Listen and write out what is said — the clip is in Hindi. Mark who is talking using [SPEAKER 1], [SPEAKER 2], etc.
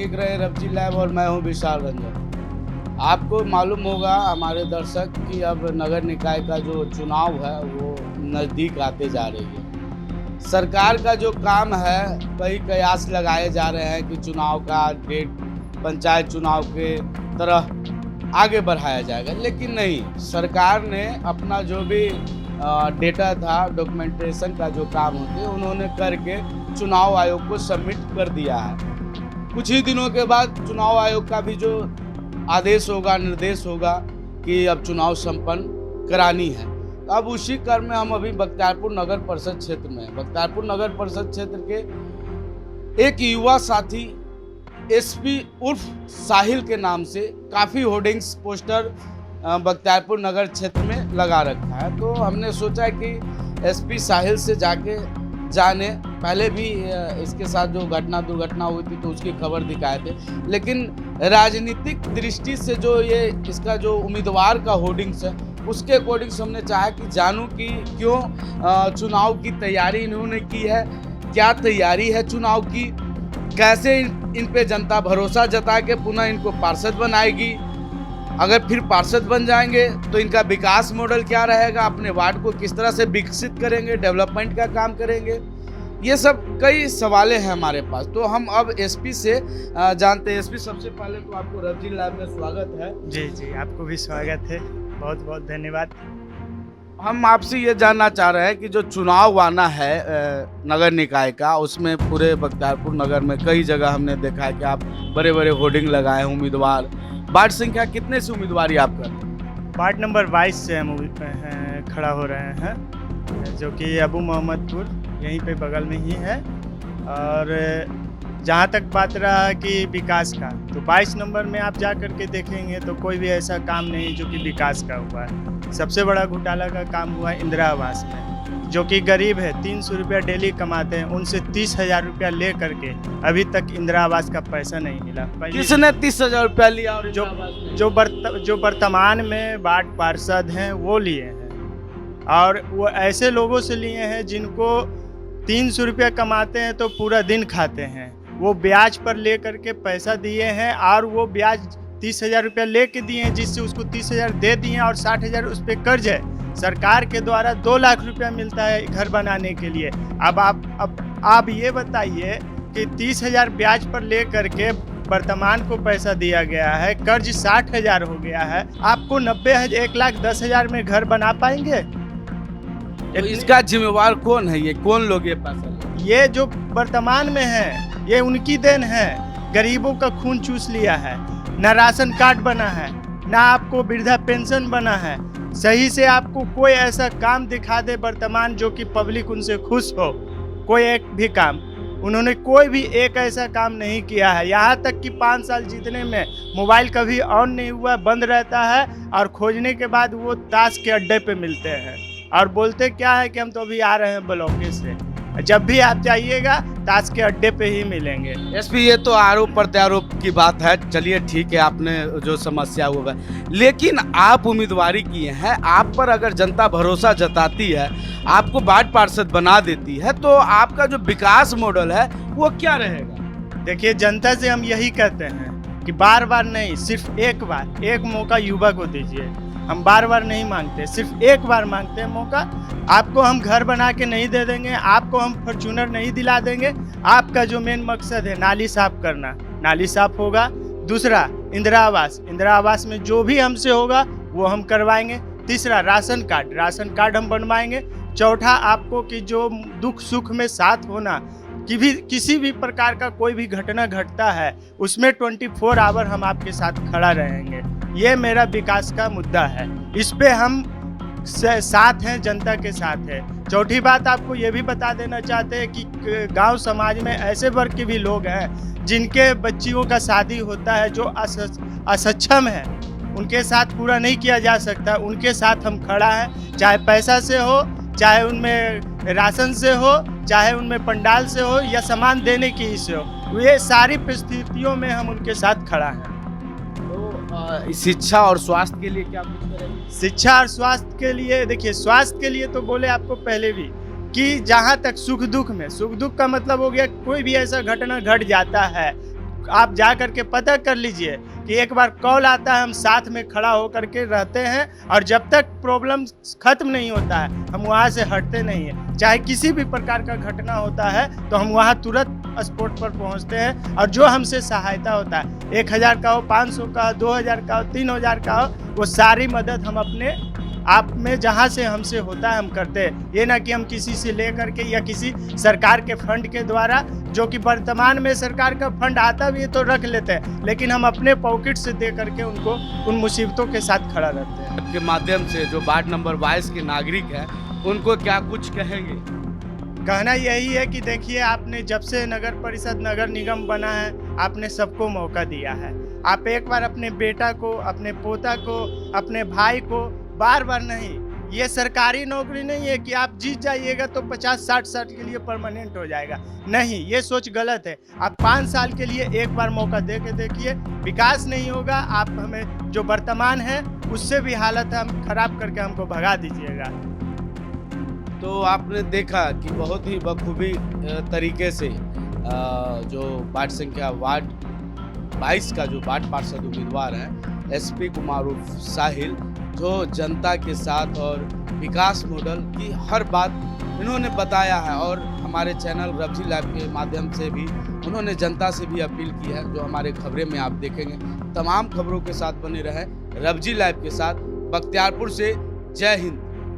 [SPEAKER 1] देख रहे हैं रवजी लैब और मैं हूं विशाल रंजन। आपको मालूम होगा हमारे दर्शक कि अब नगर निकाय का जो चुनाव है वो नज़दीक आते जा रही है। सरकार का जो काम है कई कयास लगाए जा रहे हैं कि चुनाव का डेट पंचायत चुनाव के तरह आगे बढ़ाया जाएगा, लेकिन नहीं, सरकार ने अपना जो भी डेटा था, डॉक्यूमेंटेशन का जो काम होते हैं उन्होंने करके चुनाव आयोग को सबमिट कर दिया है। कुछ ही दिनों के बाद चुनाव आयोग का भी जो आदेश होगा, निर्देश होगा कि अब चुनाव संपन्न करानी है। अब उसी क्रम में हम अभी बख्तियारपुर नगर परिषद क्षेत्र में, बख्तियारपुर नगर परिषद क्षेत्र के एक युवा साथी एसपी उर्फ साहिल के नाम से काफ़ी होर्डिंग्स पोस्टर बख्तियारपुर नगर क्षेत्र में लगा रखा है। तो हमने सोचा कि एसपी साहिल से जाने पहले भी इसके साथ जो दुर्घटना हुई थी तो उसकी खबर दिखाए थे, लेकिन राजनीतिक दृष्टि से जो ये इसका जो उम्मीदवार का होर्डिंग्स है उसके अकॉर्डिंग हमने चाहा कि जानूं कि क्यों चुनाव की तैयारी इन्होंने की है, क्या तैयारी है चुनाव की, कैसे इन पे जनता भरोसा जता के पुनः इनको पार्षद बनाएगी, अगर फिर पार्षद बन जाएंगे तो इनका विकास मॉडल क्या रहेगा, अपने वार्ड को किस तरह से विकसित करेंगे, डेवलपमेंट का काम करेंगे। ये सब कई सवालें हैं हमारे पास। तो हम अब एसपी से जानते हैं। एसपी, सबसे पहले तो आपको रवजी लैब में स्वागत है।
[SPEAKER 2] जी जी, आपको भी स्वागत है, बहुत बहुत धन्यवाद।
[SPEAKER 1] हम आपसे ये जानना चाह रहे हैं कि जो चुनाव आना है नगर निकाय का, उसमें पूरे बख्तियारपुर नगर में कई जगह हमने देखा है कि आप बड़े बड़े होर्डिंग लगाए हैं उम्मीदवार। वार्ड संख्या कितने से उम्मीदवारी आप कर?
[SPEAKER 2] वार्ड नंबर 22 से हम खड़ा हो रहे हैं, जो कि अबू मोहम्मदपुर यहीं पे बगल में ही है। और जहाँ तक बात रहा कि विकास का, तो 22 नंबर में आप जा कर के देखेंगे तो कोई भी ऐसा काम नहीं जो कि विकास का हुआ है। सबसे बड़ा घोटाला का काम हुआ है इंदिरा आवास में। जो कि गरीब है, 300 रुपया डेली कमाते हैं, उनसे 30,000 रुपया ले करके अभी तक इंदिरा आवास का पैसा नहीं मिला।
[SPEAKER 1] किसने 30,000 रुपया लिया? और
[SPEAKER 2] जो वर्तमान में वार्ड पार्षद हैं वो लिए हैं, और वो ऐसे लोगों से लिए हैं जिनको 300 रुपया कमाते हैं तो पूरा दिन खाते हैं। वो ब्याज पर ले करके पैसा दिए हैं, और वो ब्याज 30,000 रुपया ले के दिए हैं, जिससे उसको 30,000 दे दिए और 60,000 उस पर कर्ज है। सरकार के द्वारा 2 लाख रुपया मिलता है घर बनाने के लिए। अब आप ये बताइए कि 30,000 ब्याज पर ले करके वर्तमान को पैसा दिया गया है, कर्ज 60,000 हो गया है, आपको 1,10,000 में घर बना पाएंगे?
[SPEAKER 1] तो इसका जिम्मेवार कौन है? ये कौन लोग ये पैसा?
[SPEAKER 2] ये जो वर्तमान में है ये उनकी देन है। गरीबों का खून चूस लिया है, ना राशन कार्ड बना है, ना आपको वृद्धा पेंशन बना है। सही से आपको कोई ऐसा काम दिखा दे वर्तमान जो कि पब्लिक उनसे खुश हो, कोई एक भी काम उन्होंने कोई भी एक ऐसा काम नहीं किया है। यहाँ तक कि 5 साल जीतने में मोबाइल कभी ऑन नहीं हुआ, बंद रहता है, और खोजने के बाद वो ताश के अड्डे पे मिलते हैं और बोलते क्या है कि हम तो अभी आ रहे हैं ब्लॉके से। जब भी आप जाइएगा ताश के अड्डे पे ही मिलेंगे।
[SPEAKER 1] एसपी, ये तो आरोप प्रत्यारोप की बात है, चलिए ठीक है, आपने जो समस्या होगा, लेकिन आप उम्मीदवारी किए हैं, आप पर अगर जनता भरोसा जताती है, आपको वार्ड पार्षद बना देती है, तो आपका जो विकास मॉडल है वो क्या रहेगा?
[SPEAKER 2] देखिए, जनता से हम यही कहते हैं कि बार बार नहीं, सिर्फ एक बार, एक मौका युवा को दीजिए। हम बार बार नहीं मांगते, सिर्फ एक बार मांगते हैं मौका। आपको हम घर बना के नहीं दे देंगे, आपको हम फॉर्च्यूनर नहीं दिला देंगे। आपका जो मेन मकसद है नाली साफ करना, नाली साफ होगा। दूसरा, इंदिरा आवास में जो भी हमसे होगा वो हम करवाएंगे। तीसरा, राशन कार्ड हम बनवाएंगे। चौथा, आपको कि जो दुख सुख में साथ होना, किसी भी प्रकार का कोई भी घटना घटता है उसमें 24 आवर हम आपके साथ खड़ा रहेंगे। ये मेरा विकास का मुद्दा है, इस पे हम साथ हैं, जनता के साथ है। चौथी बात, आपको ये भी बता देना चाहते हैं कि गांव समाज में ऐसे वर्ग के भी लोग हैं जिनके बच्चियों का शादी होता है, जो असक्षम है, उनके साथ पूरा नहीं किया जा सकता, उनके साथ हम खड़ा हैं। चाहे पैसा से हो, चाहे उनमें राशन से हो, चाहे उनमें पंडाल से हो, या सामान देने की ही से हो, ये सारी परिस्थितियों में हम उनके साथ खड़ा हैं।
[SPEAKER 1] तो शिक्षा और स्वास्थ्य के लिए क्या कुछ करेंगे?
[SPEAKER 2] शिक्षा और स्वास्थ्य के लिए, देखिए, स्वास्थ्य के लिए तो बोले आपको पहले भी कि जहाँ तक सुख दुख का मतलब हो गया, कोई भी ऐसा घटना घट जाता है, आप जा करके पता कर लीजिए कि एक बार कॉल आता है, हम साथ में खड़ा होकर के रहते हैं और जब तक प्रॉब्लम खत्म नहीं होता है हम वहाँ से हटते नहीं हैं। चाहे किसी भी प्रकार का घटना होता है तो हम वहाँ तुरंत स्पॉट पर पहुँचते हैं और जो हमसे सहायता होता है, 1000 का हो, 500 का हो, 2000 का हो, 3000 का हो, वो सारी मदद हम अपने आप में जहाँ से हमसे होता है हम करते हैं। ये ना कि हम किसी से ले करके या किसी सरकार के फंड के द्वारा, जो कि वर्तमान में सरकार का फंड आता भी है तो रख लेते हैं, लेकिन हम अपने पॉकेट से दे करके उनको उन मुसीबतों के साथ खड़ा रहते हैं।
[SPEAKER 1] आपके माध्यम से जो वार्ड नंबर 22 के नागरिक हैं उनको क्या कुछ कहेंगे?
[SPEAKER 2] कहना यही है कि देखिए, आपने जब से नगर परिषद नगर निगम बना है आपने सबको मौका दिया है। आप एक बार अपने बेटा को, अपने पोता को, अपने भाई को, बार बार नहीं, ये सरकारी नौकरी नहीं है कि आप जीत जाइएगा तो 50-60 साल के लिए परमानेंट हो जाएगा। नहीं, ये सोच गलत है। आप 5 साल के लिए एक बार मौका दे के देखिए, विकास नहीं होगा, आप हमें जो वर्तमान है उससे भी हालत हम खराब करके हमको भगा दीजिएगा।
[SPEAKER 1] तो आपने देखा कि बहुत ही बखूबी तरीके से जो वार्ड संख्या 22 का जो वार्ड पार्षद उम्मीदवार हैं एसपी कुमार उर्फ साहिल, जो जनता के साथ और विकास मॉडल की हर बात इन्होंने बताया है और हमारे चैनल रब्जी लाइव के माध्यम से भी उन्होंने जनता से भी अपील की है। जो हमारे खबरें में आप देखेंगे, तमाम खबरों के साथ बने रहें रब्जी लाइव के साथ। बख्तियारपुर से जय हिंद।